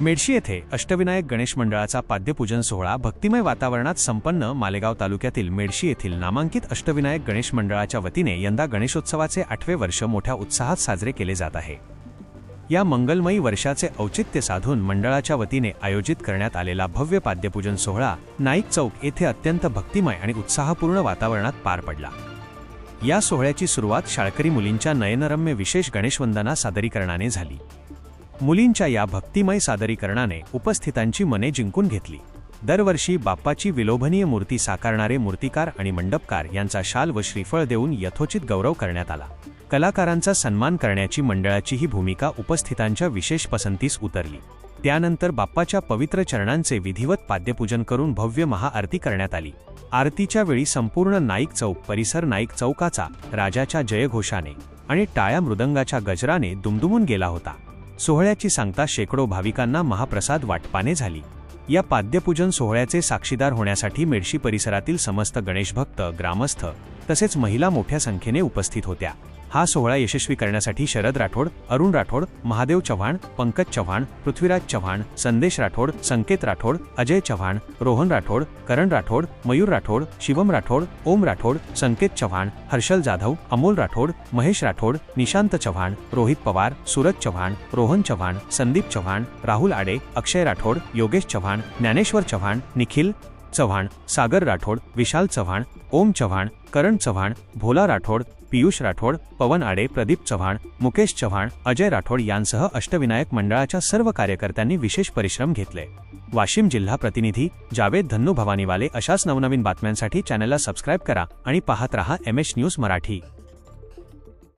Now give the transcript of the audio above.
मेडशी येथे अष्टविनायक गणेश मंडळाचा पाद्यपूजन सोहळा भक्तिमय वातावरणात संपन्न। मालेगाव तालुक्यातील मेडशी येथील नामांकित अष्टविनायक गणेश मंडळाच्या वतीने यंदा गणेशोत्सवाचे 8वे वर्ष मोठ्या उत्साहात साजरे केले जात आहे। या मंगलमयी वर्षाचे औचित्य साधून मंडळाच्या वतीने आयोजित करण्यात आलेला भव्य पाद्यपूजन सोहळा नाईक चौक येथे अत्यंत भक्तिमय आणि उत्साहपूर्ण वातावरणात पार पडला। या सोहळ्याची सुरुवात शाळकरी मुलींच्या नयनरम्य विशेष गणेशवंदना सादरीकरणाने झाली। मुलींच्या या भक्तिमय सादरीकरणाने उपस्थितांची मने जिंकून घेतली। दरवर्षी बाप्पाची विलोभनीय मूर्ती साकारणारे मूर्तिकार आणि मंडपकार यांचा शाल व श्रीफळ देऊन यथोचित गौरव करण्यात आला। कलाकारांचा सन्मान करण्याची मंडळाची ही भूमिका उपस्थितांच्या विशेष पसंतीस उतरली। त्यानंतर बाप्पाच्या पवित्र चरणांचे विधिवत पाद्यपूजन करून भव्य महाआरती करण्यात आली। आरतीच्या वेळी संपूर्ण नाईक चौक परिसर नाईक चौकाचा राजाच्या जयघोषाने आणि टाळ्या मृदंगाच्या गजराने दुमदुमून गेला होता। सोहळ्याची सांगता शेकडो भाविकांना महाप्रसाद वाटपाने झाली। या पाद्यपूजन सोहळ्याचे साक्षीदार होण्यासाठी मेडशी परिसरातील समस्त गणेशभक्त, ग्रामस्थ तसेच महिला मोठ्या संख्येने उपस्थित होत्या। हा सोहळा यशस्वी करण्यासाठी शरद राठोड, अरुण राठोड, महादेव चव्हाण, पंकज चव्हाण, पृथ्वीराज चव्हाण, संदेश राठोड, संकेत राठोड, अजय चव्हाण, रोहन राठोड, करण राठोड, मयूर राठोड, शिवम राठोड, ओम राठोड, संकेत चव्हाण, हर्षल जाधव, अमोल राठोड, महेश राठोड, निशांत चव्हाण, रोहित पवार, सूरज चव्हाण, रोहन चव्हाण, संदीप चव्हाण, राहुल आडे, अक्षय राठोड, योगेश चव्हाण, ज्ञानेश्वर चव्हाण, निखिल चव्हाण, सागर राठोड, विशाल चव्हाण, ओम चव्हाण, करण चव्हाण, भोला राठोड, पीयूष राठोड, पवन आडे, प्रदीप चव्हाण, मुकेश चव्हाण, अजय राठोड यांसह अष्टविनायक मंडळाच्या सर्व कार्यकर्त्यांनी विशेष परिश्रम घेतले। वाशिम जिल्हा प्रतिनिधी जावेद धन्नू भवानीवाले अशाच नवनवीन बातम्यांसाठी चॅनलला सबस्क्राइब करा आणि पाहत रहा MS न्यूज मराठी।